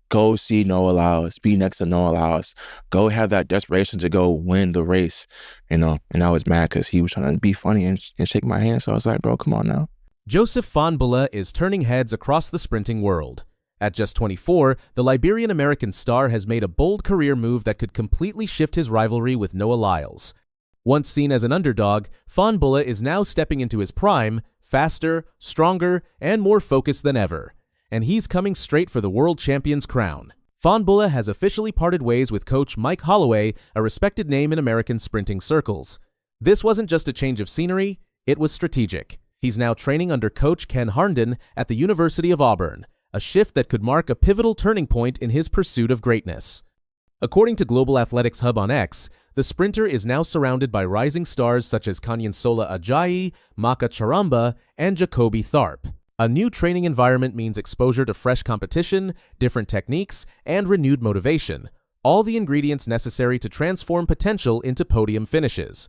go see Noah Lyles, be next to Noah Lyles, go have that desperation to go win the race, And I was mad because he was trying to be funny and shake my hand. So I was like, bro, come on now. Joseph Fahnbulleh is turning heads across the sprinting world. At just 24, the Liberian-American star has made a bold career move that could completely shift his rivalry with Noah Lyles. Once seen as an underdog, Fahnbulleh is now stepping into his prime, faster, stronger, and more focused than ever. And he's coming straight for the world champion's crown. Fahnbulleh has officially parted ways with coach Mike Holloway, a respected name in American sprinting circles. This wasn't just a change of scenery, it was strategic. He's now training under coach Ken Harnden at the University of Auburn, a shift that could mark a pivotal turning point in his pursuit of greatness. According to Global Athletics Hub on X, the sprinter is now surrounded by rising stars such as Kanyansola Ajayi, Maka Charamba, and Jacoby Tharp. A new training environment means exposure to fresh competition, different techniques, and renewed motivation, all the ingredients necessary to transform potential into podium finishes.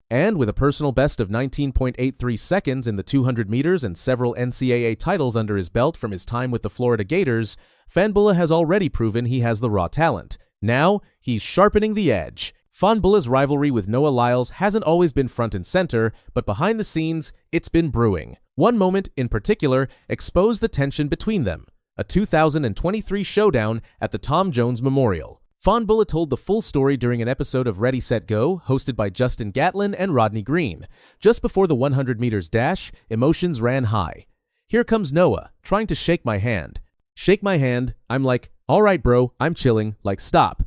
And with a personal best of 19.83 seconds in the 200 meters and several NCAA titles under his belt from his time with the Florida Gators, Fahnbulleh has already proven he has the raw talent. Now, he's sharpening the edge. Fahnbulleh's rivalry with Noah Lyles hasn't always been front and center, but behind the scenes, it's been brewing. One moment, in particular, exposed the tension between them, a 2023 showdown at the Tom Jones Memorial. Fahnbulleh told the full story during an episode of Ready, Set, Go, hosted by Justin Gatlin and Rodney Green. Just before the 100 meters dash, emotions ran high. Here comes Noah, trying to shake my hand. Shake my hand, I'm like, all right bro, I'm chilling, like stop.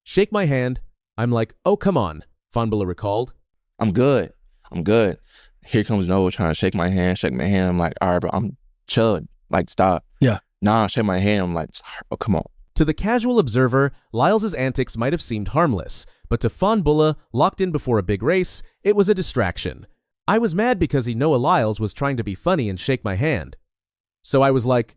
Shake my hand, I'm like, oh come on, Fahnbulleh recalled. I'm good. Here comes Noah trying to shake my hand. I'm like, all right, bro, I'm chilling, like stop. Yeah. Nah, shake my hand, I'm like, oh, come on. To the casual observer, Lyles' antics might have seemed harmless, but to Fahnbulleh, locked in before a big race, it was a distraction. I was mad because Noah Lyles was trying to be funny and shake my hand. So I was like,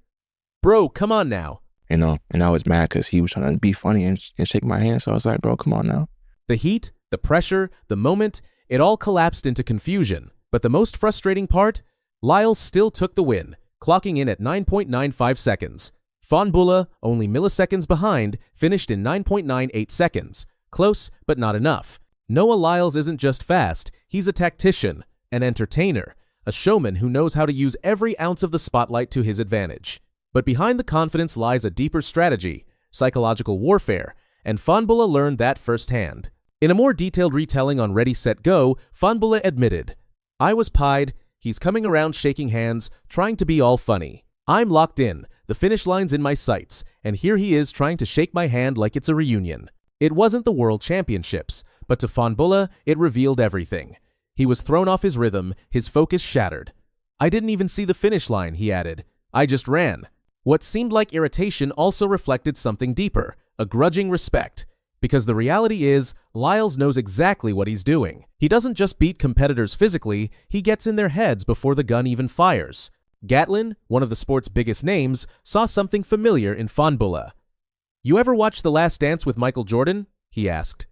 bro, come on now. And I was mad because he was trying to be funny and shake my hand. So I was like, bro, come on now. The heat, the pressure, the moment, it all collapsed into confusion. But the most frustrating part? Lyles still took the win, clocking in at 9.95 seconds. Fahnbulleh, only milliseconds behind, finished in 9.98 seconds. Close, but not enough. Noah Lyles isn't just fast, he's a tactician, an entertainer, a showman who knows how to use every ounce of the spotlight to his advantage. But behind the confidence lies a deeper strategy, psychological warfare, and Fahnbulleh learned that firsthand. In a more detailed retelling on Ready, Set, Go, Fahnbulleh admitted, I was pied, he's coming around shaking hands, trying to be all funny. I'm locked in, the finish line's in my sights, and here he is trying to shake my hand like it's a reunion. It wasn't the World Championships, but to Fahnbulleh, it revealed everything. He was thrown off his rhythm, his focus shattered. I didn't even see the finish line, he added. I just ran. What seemed like irritation also reflected something deeper, a grudging respect. Because the reality is, Lyles knows exactly what he's doing. He doesn't just beat competitors physically, he gets in their heads before the gun even fires. Gatlin, one of the sport's biggest names, saw something familiar in Fahnbulleh. You ever watch The Last Dance with Michael Jordan? He asked.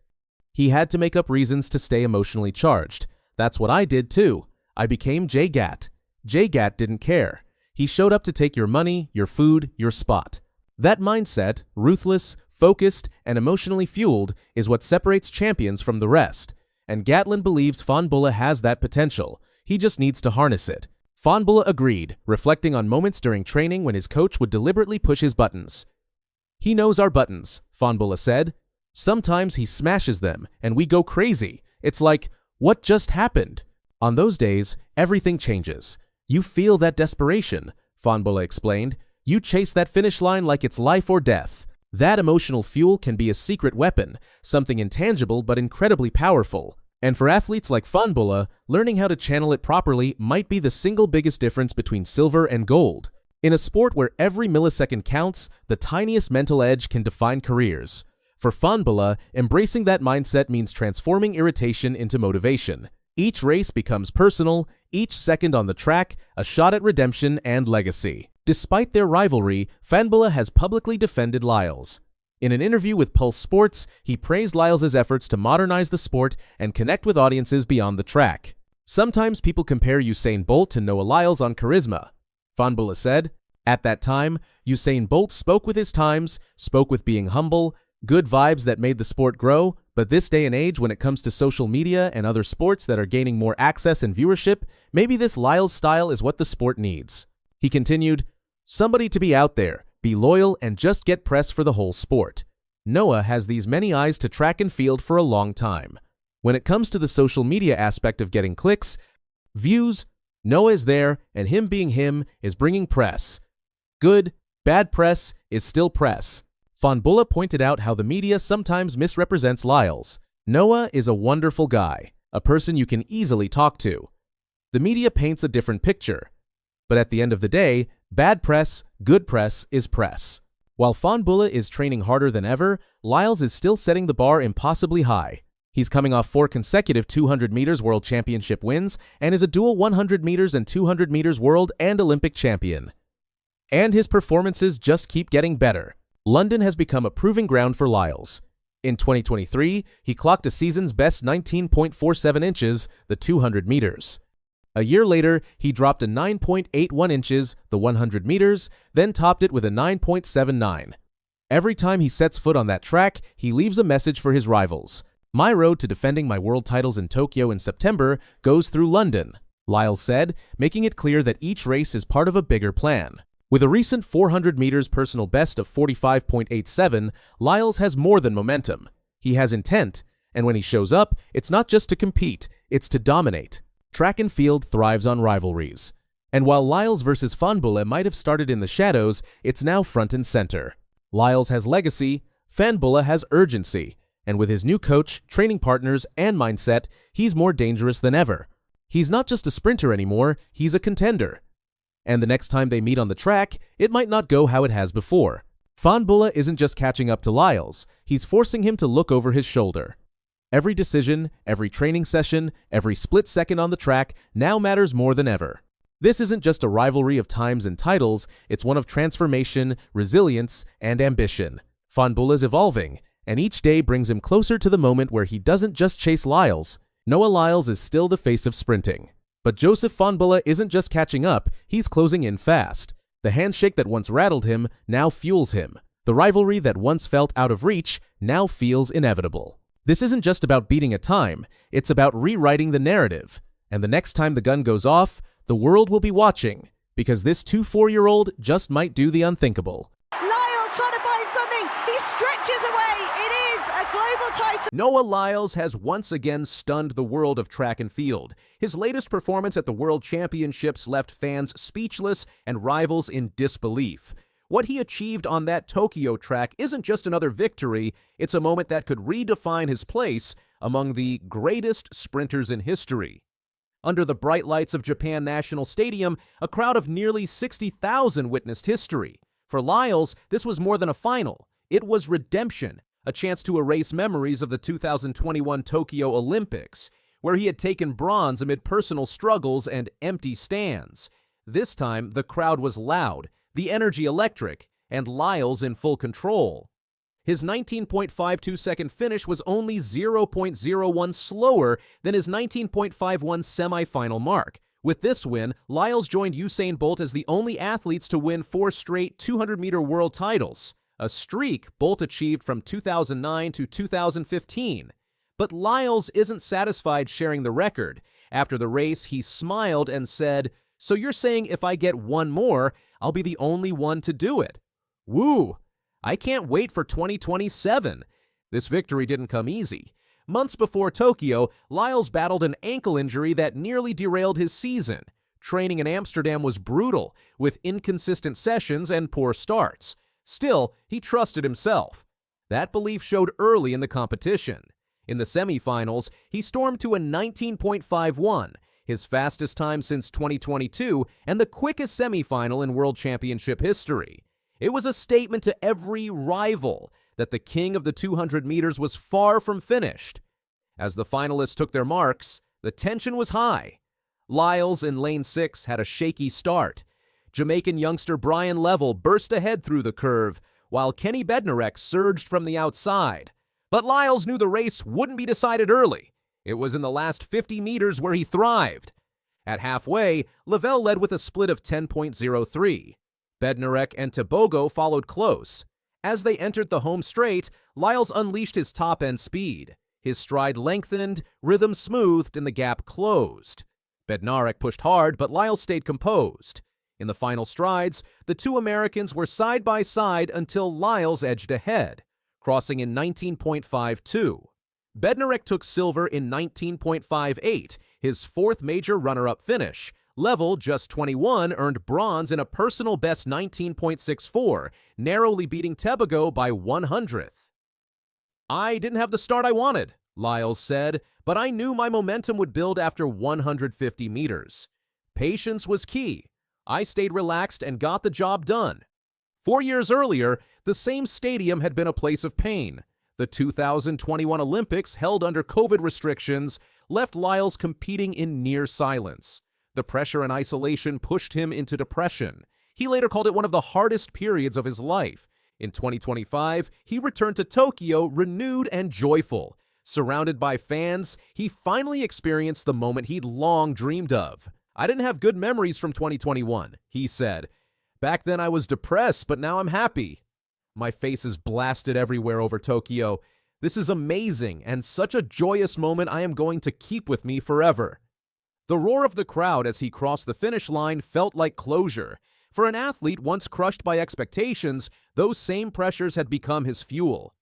He had to make up reasons to stay emotionally charged. That's what I did too. I became Jay Gatt. Jay Gatt didn't care. He showed up to take your money, your food, your spot. That mindset, ruthless, focused, and emotionally fueled, is what separates champions from the rest. And Gatlin believes Fahnbulleh has that potential. He just needs to harness it. Fahnbulleh agreed, reflecting on moments during training when his coach would deliberately push his buttons. He knows our buttons, Fahnbulleh said. Sometimes he smashes them, and we go crazy. It's like, what just happened? On those days, everything changes. You feel that desperation, Fahnbulleh explained. You chase that finish line like it's life or death. That emotional fuel can be a secret weapon, something intangible but incredibly powerful. And for athletes like Fahnbulleh, learning how to channel it properly might be the single biggest difference between silver and gold. In a sport where every millisecond counts, the tiniest mental edge can define careers. For Fahnbulleh, embracing that mindset means transforming irritation into motivation. Each race becomes personal, each second on the track, a shot at redemption and legacy. Despite their rivalry, Fahnbulleh has publicly defended Lyles. In an interview with Pulse Sports, he praised Lyles' efforts to modernize the sport and connect with audiences beyond the track. Sometimes people compare Usain Bolt to Noah Lyles on charisma. Fahnbulleh said, At that time, Usain Bolt spoke with his times, spoke with being humble, good vibes that made the sport grow, but this day and age when it comes to social media and other sports that are gaining more access and viewership, maybe this Lyles style is what the sport needs. He continued, "Somebody to be out there, be loyal, and just get press for the whole sport. Noah has these many eyes to track and field for a long time. When it comes to the social media aspect of getting clicks, views, Noah is there, and him being him is bringing press. Good, bad press is still press." Fahnbulleh pointed out how the media sometimes misrepresents Lyles. Noah is a wonderful guy, a person you can easily talk to. The media paints a different picture. But at the end of the day, bad press, good press is press. While Fahnbulleh is training harder than ever, Lyles is still setting the bar impossibly high. He's coming off 4 consecutive 200 meters world championship wins and is a dual 100 meters and 200 meters world and Olympic champion. And his performances just keep getting better. London has become a proving ground for Lyles. In 2023, he clocked a season's best 19.47 inches, the 200 meters. A year later, he dropped a 9.81 inches, the 100 meters, then topped it with a 9.79. Every time he sets foot on that track, he leaves a message for his rivals. "My road to defending my world titles in Tokyo in September goes through London," Lyles said, making it clear that each race is part of a bigger plan. With a recent 400 meters personal best of 45.87, Lyles has more than momentum. He has intent, and when he shows up, it's not just to compete, it's to dominate. Track and field thrives on rivalries. And while Lyles versus Fahnbulleh might have started in the shadows, it's now front and center. Lyles has legacy, Fahnbulleh has urgency, and with his new coach, training partners, and mindset, he's more dangerous than ever. He's not just a sprinter anymore, he's a contender. And the next time they meet on the track, it might not go how it has before. Fahnbulleh isn't just catching up to Lyles, he's forcing him to look over his shoulder. Every decision, every training session, every split second on the track now matters more than ever. This isn't just a rivalry of times and titles, it's one of transformation, resilience, and ambition. Fahnbulleh's evolving, and each day brings him closer to the moment where he doesn't just chase Lyles. Noah Lyles is still the face of sprinting. But Joseph Fahnbulleh isn't just catching up, he's closing in fast. The handshake that once rattled him now fuels him. The rivalry that once felt out of reach now feels inevitable. This isn't just about beating a time, it's about rewriting the narrative. And the next time the gun goes off, the world will be watching, because this 2-4-year-old just might do the unthinkable. Lyles trying to find something, he stretches away, it is a global title. Noah Lyles has once again stunned the world of track and field. His latest performance at the World Championships left fans speechless and rivals in disbelief. What he achieved on that Tokyo track isn't just another victory, it's a moment that could redefine his place among the greatest sprinters in history. Under the bright lights of Japan National Stadium, a crowd of nearly 60,000 witnessed history. For Lyles, this was more than a final. It was redemption, a chance to erase memories of the 2021 Tokyo Olympics, where he had taken bronze amid personal struggles and empty stands. This time, the crowd was loud, the energy electric, and Lyles in full control. His 19.52-second finish was only 0.01 slower than his 19.51 semifinal mark. With this win, Lyles joined Usain Bolt as the only athletes to win 4 straight 200-meter world titles, a streak Bolt achieved from 2009 to 2015. But Lyles isn't satisfied sharing the record. After the race, he smiled and said, "So you're saying if I get one more, I'll be the only one to do it? Woo! I can't wait for 2027. This victory didn't come easy. Months before Tokyo, Lyles battled an ankle injury that nearly derailed his season. Training in Amsterdam was brutal, with inconsistent sessions and poor starts. Still, he trusted himself. That belief showed early in the competition. In the semifinals, he stormed to a 19.51, his fastest time since 2022 and the quickest semifinal in World Championship history. It was a statement to every rival that the king of the 200 meters was far from finished. As the finalists took their marks, the tension was high. Lyles in lane 6 had a shaky start. Jamaican youngster Brian Level burst ahead through the curve, while Kenny Bednarek surged from the outside. But Lyles knew the race wouldn't be decided early. It was in the last 50 meters where he thrived. At halfway, Lavelle led with a split of 10.03. Bednarek and Tebogo followed close. As they entered the home straight, Lyles unleashed his top-end speed. His stride lengthened, rhythm smoothed, and the gap closed. Bednarek pushed hard, but Lyles stayed composed. In the final strides, the two Americans were side by side until Lyles edged ahead, crossing in 19.52. Bednarek took silver in 19.58, his fourth major runner-up finish. Level, just 21, earned bronze in a personal best 19.64, narrowly beating Tebogo by 1/100th. "I didn't have the start I wanted," Lyles said, "but I knew my momentum would build after 150 meters. Patience was key. I stayed relaxed and got the job done." 4 years earlier, the same stadium had been a place of pain. The 2021 Olympics, held under COVID restrictions, left Lyles competing in near silence. The pressure and isolation pushed him into depression. He later called it one of the hardest periods of his life. In 2025, he returned to Tokyo renewed and joyful. Surrounded by fans, he finally experienced the moment he'd long dreamed of. "I didn't have good memories from 2021, he said. "Back then I was depressed, but now I'm happy. My face is blasted everywhere over Tokyo. This is amazing and such a joyous moment I am going to keep with me forever." The roar of the crowd as he crossed the finish line felt like closure. For an athlete once crushed by expectations, those same pressures had become his fuel.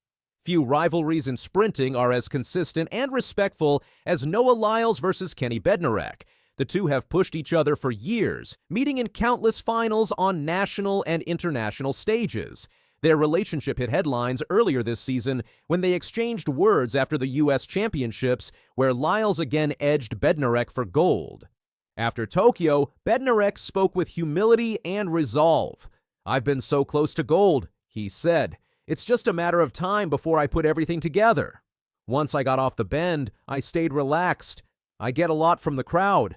Few rivalries in sprinting are as consistent and respectful as Noah Lyles versus Kenny Bednarek. The two have pushed each other for years, meeting in countless finals on national and international stages. Their relationship hit headlines earlier this season when they exchanged words after the U.S. Championships, where Lyles again edged Bednarek for gold. After Tokyo, Bednarek spoke with humility and resolve. "I've been so close to gold," he said. "It's just a matter of time before I put everything together. Once I got off the bend, I stayed relaxed. I get a lot from the crowd.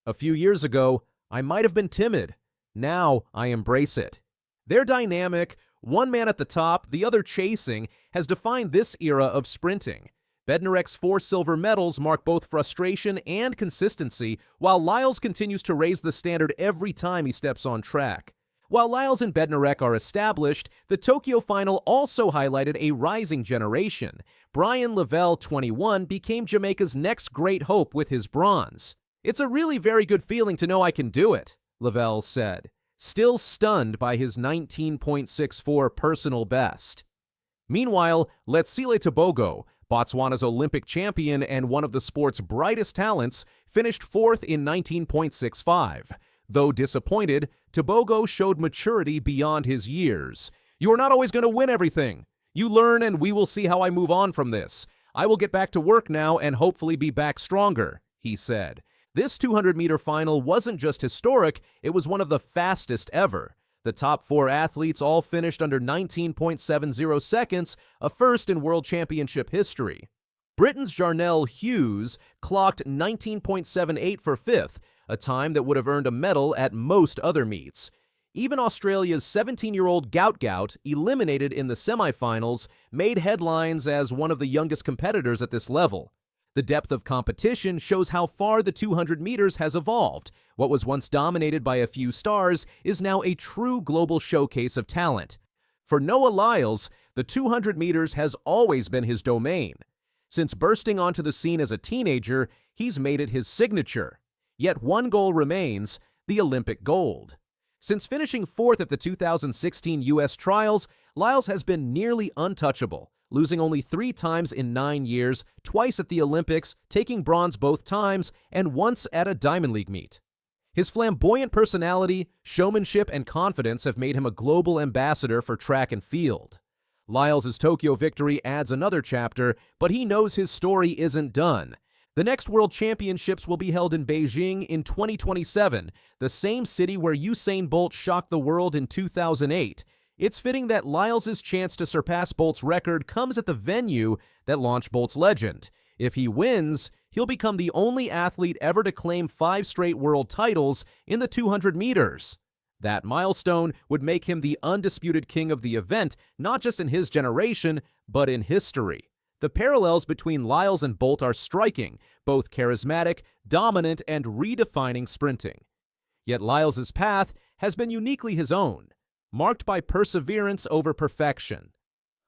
A few years ago, I might have been timid. Now I embrace it." Their dynamic, one man at the top, the other chasing, has defined this era of sprinting. Bednarek's 4 silver medals mark both frustration and consistency, while Lyles continues to raise the standard every time he steps on track. While Lyles and Bednarek are established, the Tokyo final also highlighted a rising generation. Brian Lavelle, 21, became Jamaica's next great hope with his bronze. "It's a really very good feeling to know I can do it," Lavelle said, still stunned by his 19.64 personal best. Meanwhile, Letsile Tebogo, Botswana's Olympic champion and one of the sport's brightest talents, finished 4th in 19.65. Though disappointed, Tebogo showed maturity beyond his years. "You are not always going to win everything. You learn and we will see how I move on from this. I will get back to work now and hopefully be back stronger," he said. This 200-meter final wasn't just historic, it was one of the fastest ever. The top 4 athletes all finished under 19.70 seconds, a first in World Championship history. Britain's Jarnell Hughes clocked 19.78 for 5th, a time that would have earned a medal at most other meets. Even Australia's 17-year-old Gout, eliminated in the semifinals, made headlines as one of the youngest competitors at this level. The depth of competition shows how far the 200 meters has evolved. What was once dominated by a few stars is now a true global showcase of talent. For Noah Lyles, the 200 meters has always been his domain. Since bursting onto the scene as a teenager, he's made it his signature. Yet one goal remains, the Olympic gold. Since finishing 4th at the 2016 U.S. trials, Lyles has been nearly untouchable, losing only 3 times in 9 years, twice at the Olympics, taking bronze both times, and once at a Diamond League meet. His flamboyant personality, showmanship, and confidence have made him a global ambassador for track and field. Lyles' Tokyo victory adds another chapter, but he knows his story isn't done. The next World Championships will be held in Beijing in 2027, the same city where Usain Bolt shocked the world in 2008. It's fitting that Lyles' chance to surpass Bolt's record comes at the venue that launched Bolt's legend. If he wins, he'll become the only athlete ever to claim 5 straight world titles in the 200 meters. That milestone would make him the undisputed king of the event, not just in his generation, but in history. The parallels between Lyles and Bolt are striking, both charismatic, dominant, and redefining sprinting. Yet Lyles' path has been uniquely his own. marked by perseverance over perfection.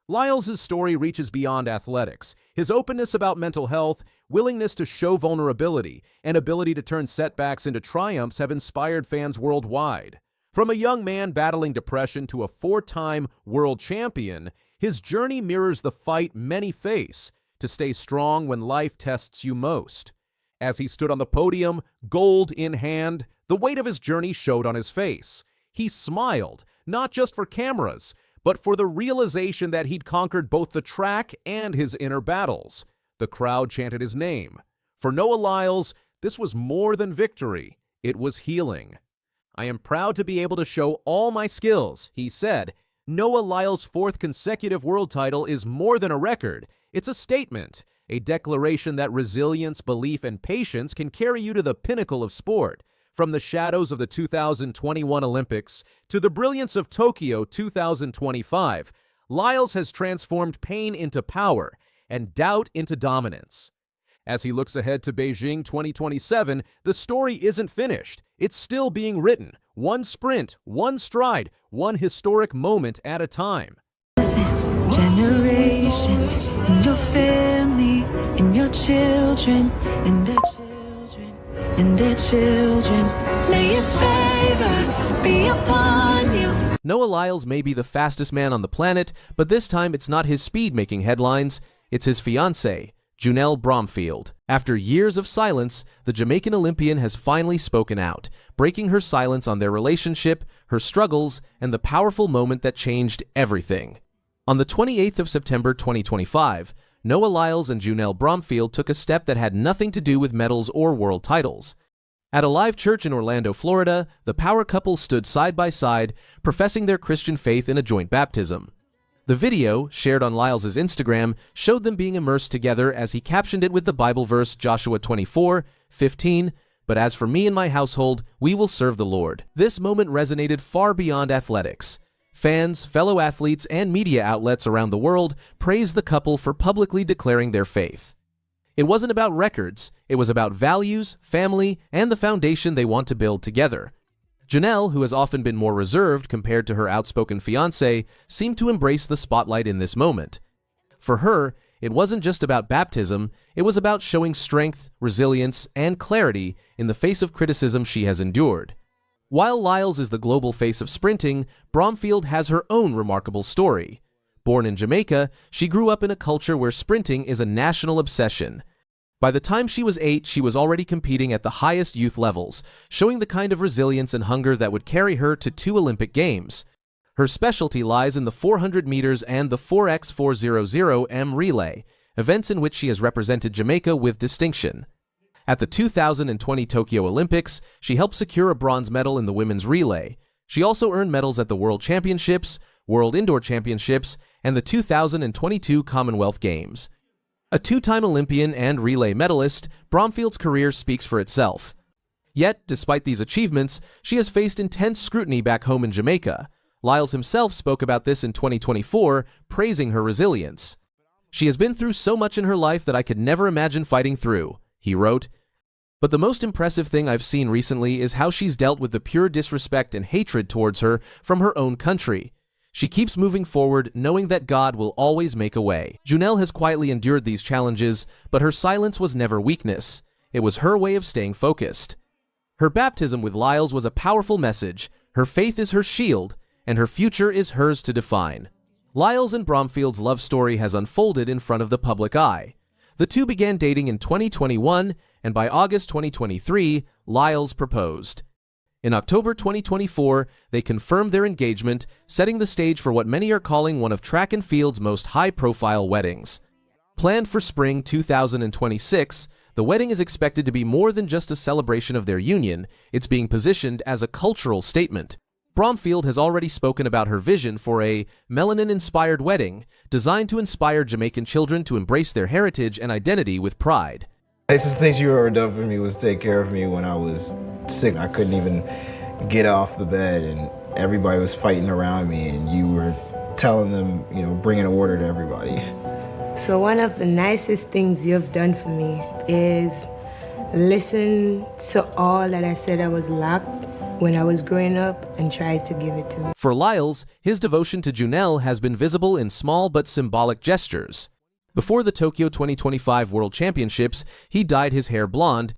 Lyles' story reaches beyond athletics. His openness about mental health, willingness to show vulnerability, and ability to turn setbacks into triumphs have inspired fans worldwide. From a young man battling depression to a 4-time world champion, his journey mirrors the fight many face to stay strong when life tests you most. As he stood on the podium, gold in hand, the weight of his journey showed on his face. He smiled, not just for cameras, but for the realization that he'd conquered both the track and his inner battles. The crowd chanted his name. For Noah Lyles, this was more than victory. It was healing. "I am proud to be able to show all my skills," he said. Noah Lyles' 4th consecutive world title is more than a record. It's a statement, a declaration that resilience, belief, and patience can carry you to the pinnacle of sport. From the shadows of the 2021 Olympics to the brilliance of Tokyo 2025, Lyles has transformed pain into power and doubt into dominance. As he looks ahead to Beijing 2027, the story isn't finished. It's still being written, one sprint, one stride, one historic moment at a time. Generations in your family, in your children, in their children, in their children. May his favor be upon you. Noah Lyles may be the fastest man on the planet, but this time it's not his speed making headlines, it's his fiancée, Junelle Bromfield. After years of silence, the Jamaican Olympian has finally spoken out, breaking her silence on their relationship, her struggles, and the powerful moment that changed everything. On the 28th of September 2025, Noah Lyles and Junelle Bromfield took a step that had nothing to do with medals or world titles. At a live church in Orlando, Florida, the power couple stood side by side, professing their Christian faith in a joint baptism. The video, shared on Lyles' Instagram, showed them being immersed together as he captioned it with the Bible verse Joshua 24:15, "But as for me and my household, we will serve the Lord." This moment resonated far beyond athletics. Fans, fellow athletes, and media outlets around the world praised the couple for publicly declaring their faith. It wasn't about records, it was about values, family, and the foundation they want to build together. Junelle, who has often been more reserved compared to her outspoken fiancé, seemed to embrace the spotlight in this moment. For her, it wasn't just about baptism, it was about showing strength, resilience, and clarity in the face of criticism she has endured. While Lyles is the global face of sprinting, Bromfield has her own remarkable story. Born in Jamaica, she grew up in a culture where sprinting is a national obsession. By the time she was 8, she was already competing at the highest youth levels, showing the kind of resilience and hunger that would carry her to 2 Olympic Games. Her specialty lies in the 400 meters and the 4x400 relay, events in which she has represented Jamaica with distinction. At the 2020 Tokyo Olympics, she helped secure a bronze medal in the women's relay. She also earned medals at the World Championships, World Indoor Championships, and the 2022 Commonwealth Games. A 2-time Olympian and relay medalist, Bromfield's career speaks for itself. Yet, despite these achievements, she has faced intense scrutiny back home in Jamaica. Lyles himself spoke about this in 2024, praising her resilience. "She has been through so much in her life that I could never imagine fighting through," he wrote. But the most impressive thing I've seen recently is how she's dealt with the pure disrespect and hatred towards her from her own country. She keeps moving forward, knowing that God will always make a way. Junelle has quietly endured these challenges, but her silence was never weakness. It was her way of staying focused. Her baptism with Lyles was a powerful message. Her faith is her shield, and her future is hers to define. Lyles and Bromfield's love story has unfolded in front of the public eye. The two began dating in 2021, and by August 2023, Lyles proposed. In October 2024, they confirmed their engagement, setting the stage for what many are calling one of track and field's most high-profile weddings. Planned for spring 2026, the wedding is expected to be more than just a celebration of their union. It's being positioned as a cultural statement. Bromfield has already spoken about her vision for a melanin-inspired wedding designed to inspire Jamaican children to embrace their heritage and identity with pride. Nicest things you ever done for me was take care of me when I was sick. I couldn't even get off the bed and everybody was fighting around me and you were telling them, bringing order to everybody. So one of the nicest things you've done for me is listen to all that I said I was lacked when I was growing up and tried to give it to me. For Lyles, his devotion to Junelle has been visible in small but symbolic gestures. Before the Tokyo 2025 World Championships, he dyed his hair blonde